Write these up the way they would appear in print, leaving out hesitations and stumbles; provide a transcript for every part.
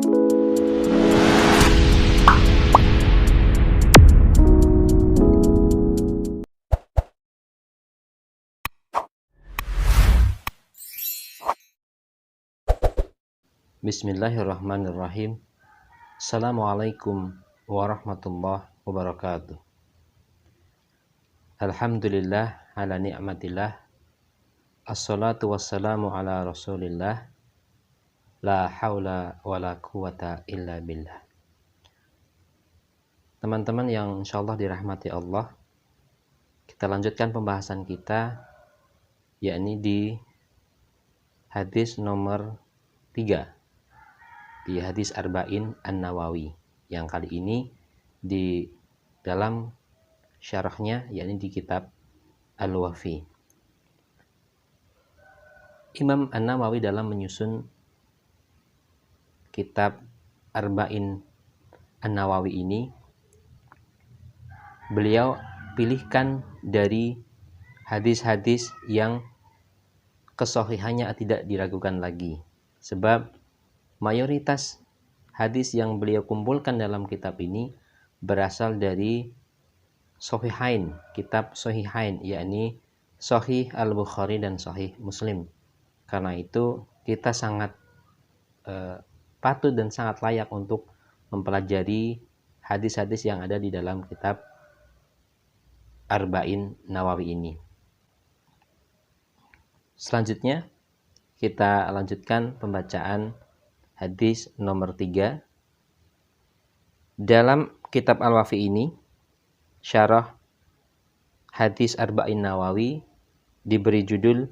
Bismillahirrahmanirrahim. Assalamualaikum warahmatullahi wabarakatuh. Alhamdulillah ala ni'matillah. Assalatu wassalamu ala rasulillah. La haula wa la quwata illa billah. Teman-teman yang insyaallah dirahmati Allah, kita lanjutkan pembahasan kita, yakni di hadis nomor 3, di hadis Arba'in An-Nawawi, yang kali ini di dalam syarahnya, yakni di kitab Al-Wafi. Imam An-Nawawi dalam menyusun kitab Arba'in An-Nawawi ini, beliau pilihkan dari hadis-hadis yang kesahihannya tidak diragukan lagi, sebab mayoritas hadis yang beliau kumpulkan dalam kitab ini berasal dari Sahihain, kitab Sahihain, yakni Sahih Al-Bukhari dan Sahih Muslim. Karena itu kita sangat patut dan sangat layak untuk mempelajari hadis-hadis yang ada di dalam kitab Arba'in Nawawi ini. Selanjutnya kita lanjutkan pembacaan hadis nomor 3. Dalam kitab Al-Wafi ini, syarah hadis Arba'in Nawawi diberi judul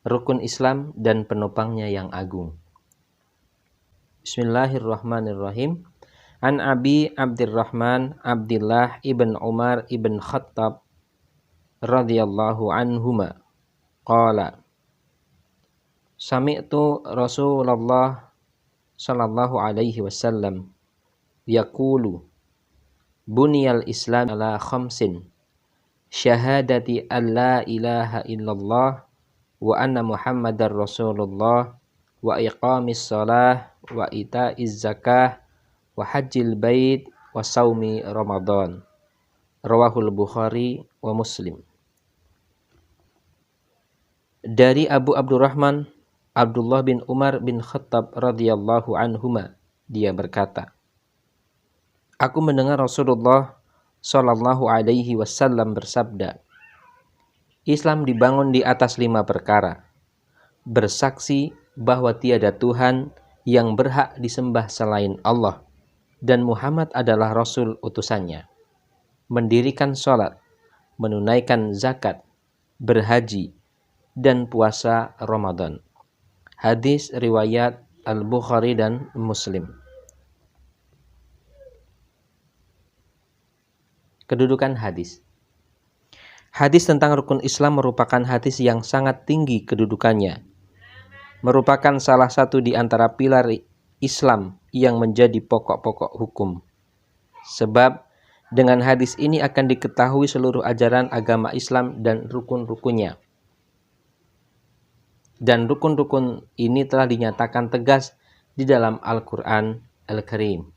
Rukun Islam dan Penopangnya yang Agung. Bismillahirrahmanirrahim. An Abi Abdurrahman Abdullah ibn Umar ibn Khattab radhiyallahu anhuma qala Sami'tu Rasulullah sallallahu alaihi wasallam yaqulu buniyal Islam ala khamsin syahadati an la ilaha illallah wa anna Muhammadar Rasulullah wa iqamis shalah wa ita'iz zakah wa hajjil bait wa saumi Ramadan. Rawahul Bukhari wa Muslim. Dari Abu Abdurrahman Abdullah bin Umar bin Khattab radhiyallahu anhuma, dia berkata, aku mendengar Rasulullah sallallahu alaihi wasallam bersabda, Islam dibangun di atas 5 perkara. Bersaksi bahwa tiada Tuhan yang berhak disembah selain Allah dan Muhammad adalah Rasul utusannya. Mendirikan sholat, menunaikan zakat, berhaji, dan puasa Ramadan. Hadis riwayat Al-Bukhari dan Muslim. Kedudukan hadis. Hadis tentang rukun Islam merupakan hadis yang sangat tinggi kedudukannya. Merupakan salah satu di antara pilar Islam yang menjadi pokok-pokok hukum. Sebab dengan hadis ini akan diketahui seluruh ajaran agama Islam dan rukun-rukunnya. Dan rukun-rukun ini telah dinyatakan tegas di dalam Al-Quran Al-Karim.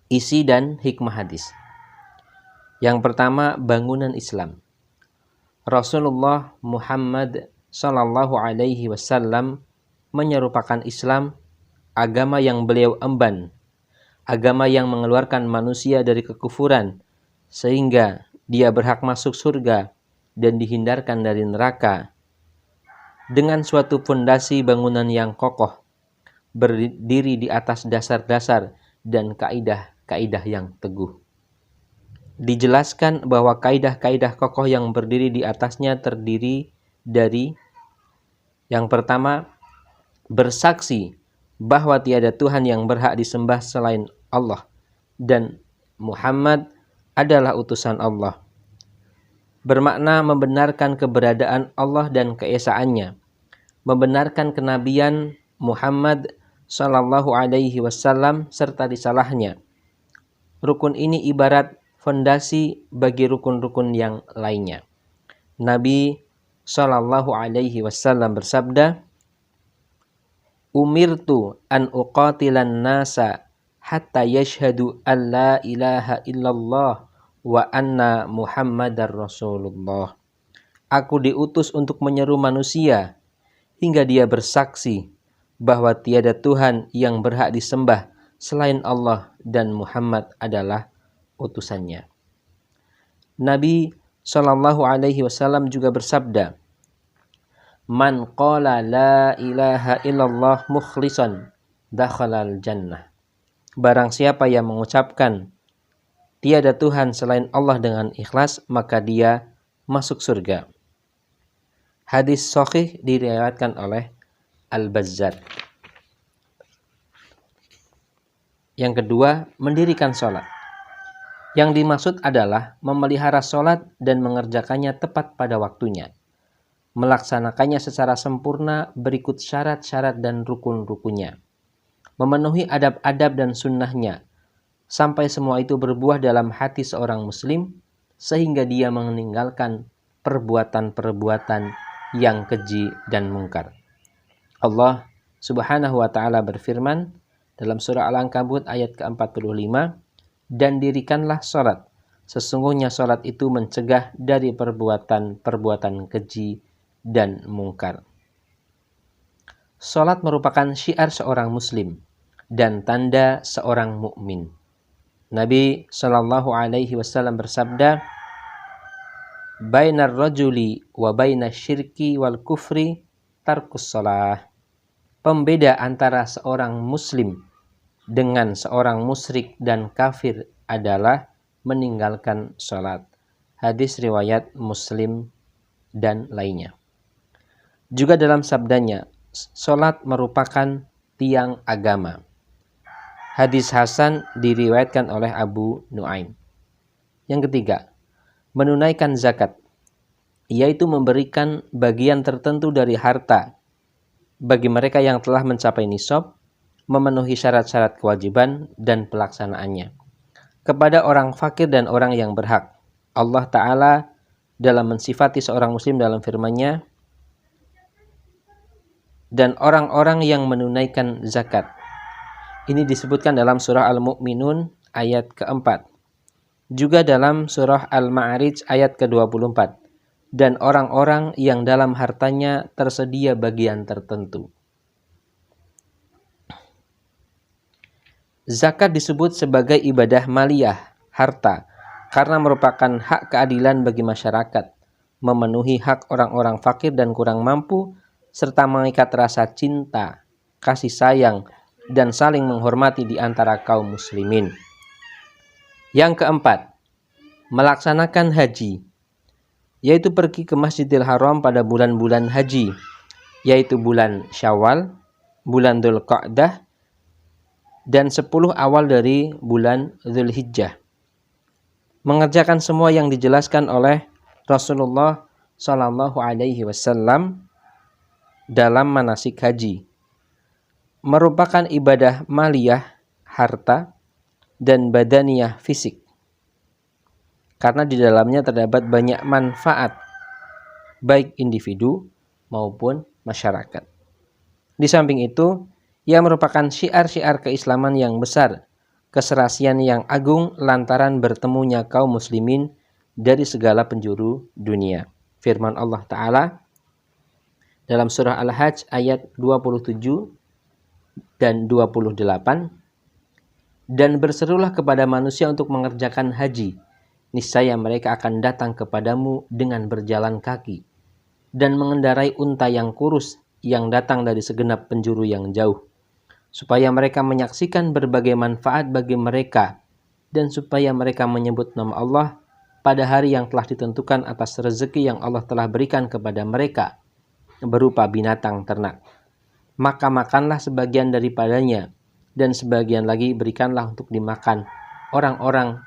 Isi dan hikmah hadis. Yang pertama, bangunan Islam. Rasulullah Muhammad sallallahu alaihi wasallam menyerupakan Islam agama yang beliau emban, agama yang mengeluarkan manusia dari kekufuran sehingga dia berhak masuk surga dan dihindarkan dari neraka, dengan suatu fondasi bangunan yang kokoh, berdiri di atas dasar-dasar dan kaidah-kaidah yang teguh. Dijelaskan bahwa kaidah-kaidah kokoh yang berdiri di atasnya terdiri dari yang pertama, bersaksi bahwa tiada Tuhan yang berhak disembah selain Allah dan Muhammad adalah utusan Allah. Bermakna membenarkan keberadaan Allah dan keesaannya, membenarkan kenabian Muhammad sallallahu alaihi wasallam serta risalahnya. Rukun ini ibarat fondasi bagi rukun-rukun yang lainnya. Nabi sallallahu alaihi wasallam bersabda, umirtu an uqatilan nasa hatta yashhadu an la ilaha illallah wa anna Muhammadar Rasulullah. Aku diutus untuk menyeru manusia hingga dia bersaksi bahwa tiada Tuhan yang berhak disembah selain Allah dan Muhammad adalah utusannya. Nabi SAW juga bersabda, "Man qala la ilaha illallah mukhlisan dakhalal jannah." Barang siapa yang mengucapkan tiada Tuhan selain Allah dengan ikhlas, maka dia masuk surga. Hadis sahih diriwayatkan oleh Al-Bazzar. Yang kedua, mendirikan sholat. Yang dimaksud adalah memelihara sholat dan mengerjakannya tepat pada waktunya. Melaksanakannya secara sempurna berikut syarat-syarat dan rukun-rukunnya. Memenuhi adab-adab dan sunnahnya, sampai semua itu berbuah dalam hati seorang muslim, sehingga dia meninggalkan perbuatan-perbuatan yang keji dan mungkar. Allah Subhanahu wa ta'ala berfirman dalam surah Al-Ankabut ayat ke-45, dan dirikanlah sholat. Sesungguhnya sholat itu mencegah dari perbuatan-perbuatan keji dan mungkar. Sholat merupakan syiar seorang muslim dan tanda seorang mukmin. Nabi Shallallahu Alaihi Wasallam bersabda, "Bainar rajuli wa bainas syirki wal kufri tarkus shalah." Pembeda antara seorang muslim dengan seorang musyrik dan kafir adalah meninggalkan sholat. Hadis riwayat Muslim dan lainnya. Juga dalam sabdanya, sholat merupakan tiang agama. Hadis Hasan diriwayatkan oleh Abu Nuaim. Yang ketiga, menunaikan zakat, yaitu memberikan bagian tertentu dari harta bagi mereka yang telah mencapai nisab, memenuhi syarat-syarat kewajiban dan pelaksanaannya, kepada orang fakir dan orang yang berhak. Allah Ta'ala dalam mensifati seorang muslim dalam firman-Nya, dan orang-orang yang menunaikan zakat. Ini disebutkan dalam surah Al-Mu'minun ayat ke-4. Juga dalam surah Al-Ma'arij ayat ke-24. Dan orang-orang yang dalam hartanya tersedia bagian tertentu. Zakat disebut sebagai ibadah maliyah, harta, karena merupakan hak keadilan bagi masyarakat, memenuhi hak orang-orang fakir dan kurang mampu, serta mengikat rasa cinta, kasih sayang, dan saling menghormati di antara kaum muslimin. Yang keempat, melaksanakan haji, yaitu pergi ke Masjidil Haram pada bulan-bulan haji, yaitu bulan Syawal, bulan Dzulqa'dah, dan 10 awal dari bulan Dzulhijjah. Mengerjakan semua yang dijelaskan oleh Rasulullah Shallallahu Alaihi Wasallam dalam manasik haji, merupakan ibadah maliyah, harta, dan badaniyah, fisik, karena di dalamnya terdapat banyak manfaat baik individu maupun masyarakat. Di samping itu, ia merupakan syiar-syiar keislaman yang besar, keserasian yang agung lantaran bertemunya kaum muslimin dari segala penjuru dunia. Firman Allah Ta'ala dalam surah Al-Hajj ayat 27 dan 28, dan berserulah kepada manusia untuk mengerjakan haji, niscaya mereka akan datang kepadamu dengan berjalan kaki dan mengendarai unta yang kurus yang datang dari segenap penjuru yang jauh, supaya mereka menyaksikan berbagai manfaat bagi mereka dan supaya mereka menyebut nama Allah pada hari yang telah ditentukan atas rezeki yang Allah telah berikan kepada mereka berupa binatang ternak. Maka makanlah sebagian daripadanya, dan sebagian lagi berikanlah untuk dimakan orang-orang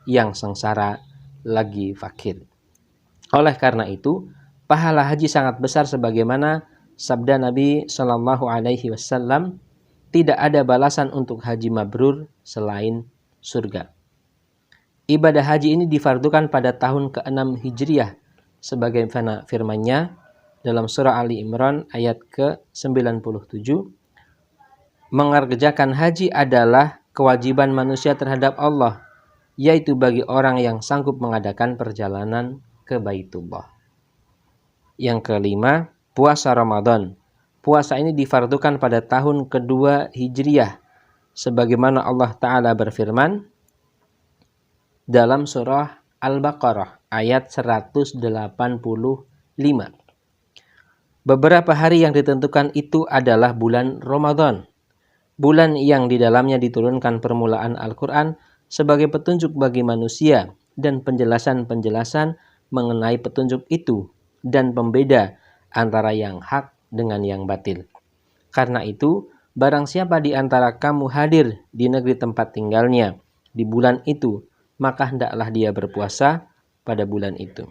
yang sengsara lagi fakir. Oleh karena itu, pahala haji sangat besar sebagaimana sabda Nabi Shallallahu Alaihi Wasallam, tidak ada balasan untuk haji mabrur selain surga. Ibadah haji ini difardukan pada tahun ke-6 Hijriah, sebagaimana firman-Nya dalam surah Ali Imran ayat ke-97, mengerjakan haji adalah kewajiban manusia terhadap Allah, yaitu bagi orang yang sanggup mengadakan perjalanan ke Baitullah. Yang kelima, puasa Ramadan. Puasa ini difardukan pada tahun kedua Hijriyah, sebagaimana Allah Ta'ala berfirman dalam surah Al-Baqarah ayat 185. Beberapa hari yang ditentukan itu adalah bulan Ramadan, bulan yang di dalamnya diturunkan permulaan Al-Quran sebagai petunjuk bagi manusia dan penjelasan-penjelasan mengenai petunjuk itu dan pembeda antara yang hak dengan yang batil. Karena itu, barang siapa di antara kamu hadir di negeri tempat tinggalnya di bulan itu, maka hendaklah dia berpuasa pada bulan itu.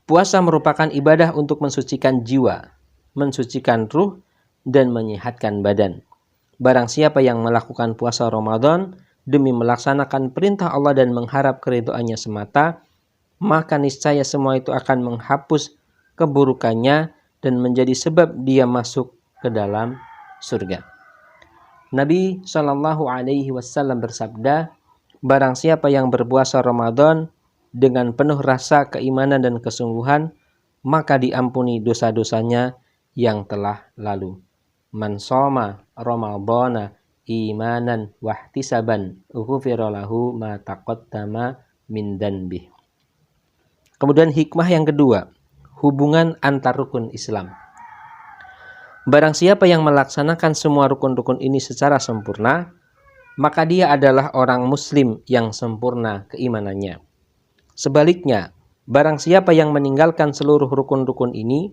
Puasa merupakan ibadah untuk mensucikan jiwa, mensucikan ruh, dan menyehatkan badan. Barang siapa yang melakukan puasa Ramadan demi melaksanakan perintah Allah dan mengharap keridhaannya semata, maka niscaya semua itu akan menghapus keburukannya dan menjadi sebab dia masuk ke dalam surga. Nabi SAW bersabda, barang siapa yang berpuasa Ramadan dengan penuh rasa keimanan dan kesungguhan, maka diampuni dosa-dosanya yang telah lalu. Man shoma Ramadhana imanan wahtisaban ghufira lahu ma taqaddama min dzanbih. Kemudian hikmah yang kedua, hubungan antar rukun Islam. Barang siapa yang melaksanakan semua rukun-rukun ini secara sempurna, maka dia adalah orang muslim yang sempurna keimanannya. Sebaliknya, barang siapa yang meninggalkan seluruh rukun-rukun ini,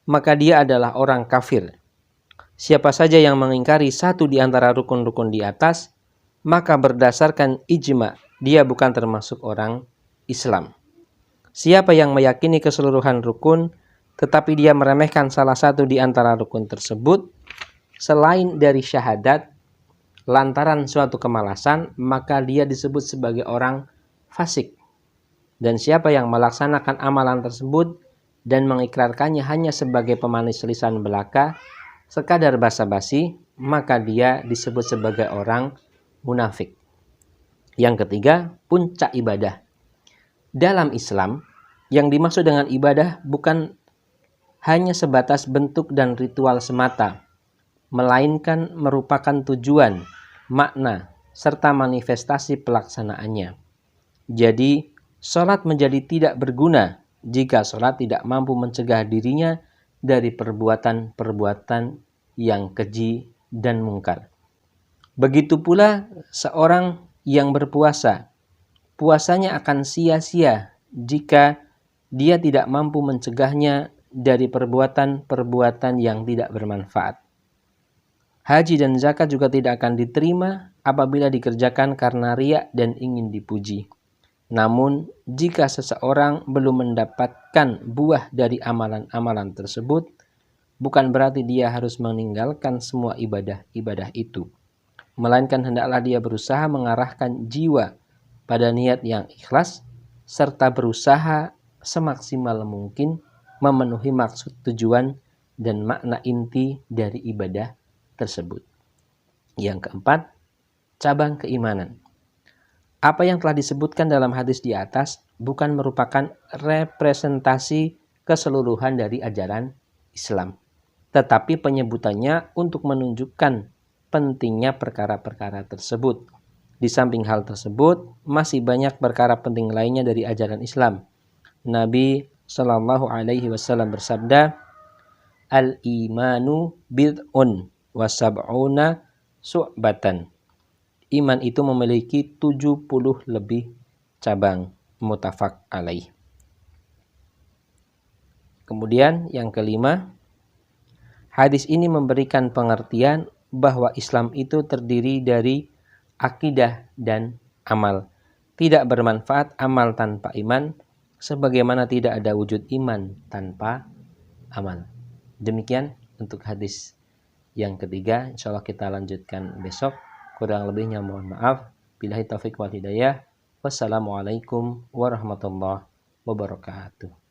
maka dia adalah orang kafir. Siapa saja yang mengingkari satu di antara rukun-rukun di atas, maka berdasarkan ijma, dia bukan termasuk orang Islam. Siapa yang meyakini keseluruhan rukun, tetapi dia meremehkan salah satu di antara rukun tersebut, selain dari syahadat, lantaran suatu kemalasan, maka dia disebut sebagai orang fasik. Dan siapa yang melaksanakan amalan tersebut dan mengikrarkannya hanya sebagai pemanis lisan belaka, sekadar basa-basi, maka dia disebut sebagai orang munafik. Yang ketiga, puncak ibadah. Dalam Islam, yang dimaksud dengan ibadah bukan hanya sebatas bentuk dan ritual semata, melainkan merupakan tujuan, makna, serta manifestasi pelaksanaannya. Jadi, sholat menjadi tidak berguna jika sholat tidak mampu mencegah dirinya dari perbuatan-perbuatan yang keji dan mungkar. Begitu pula seorang yang berpuasa, puasanya akan sia-sia jika dia tidak mampu mencegahnya dari perbuatan-perbuatan yang tidak bermanfaat. Haji dan zakat juga tidak akan diterima apabila dikerjakan karena riya dan ingin dipuji. Namun, jika seseorang belum mendapatkan buah dari amalan-amalan tersebut, bukan berarti dia harus meninggalkan semua ibadah-ibadah itu. Melainkan hendaklah dia berusaha mengarahkan jiwa pada niat yang ikhlas, serta berusaha semaksimal mungkin memenuhi maksud tujuan dan makna inti dari ibadah tersebut. Yang keempat, cabang keimanan. Apa yang telah disebutkan dalam hadis di atas bukan merupakan representasi keseluruhan dari ajaran Islam, tetapi penyebutannya untuk menunjukkan pentingnya perkara-perkara tersebut. Di samping hal tersebut, masih banyak perkara penting lainnya dari ajaran Islam. Nabi Shallallahu Alaihi Wasallam bersabda, al-imanu bid'un wa sab'una su'batan. Iman itu memiliki 70 lebih cabang, muttafaq alaih. Kemudian yang kelima, hadis ini memberikan pengertian bahwa Islam itu terdiri dari akidah dan amal. Tidak bermanfaat amal tanpa iman, sebagaimana tidak ada wujud iman tanpa amal. Demikian untuk hadis yang ketiga. Insyaallah kita lanjutkan besok. Kurang lebihnya mohon maaf. Billahi taufiq wal hidayah. Wassalamualaikum warahmatullahi wabarakatuh.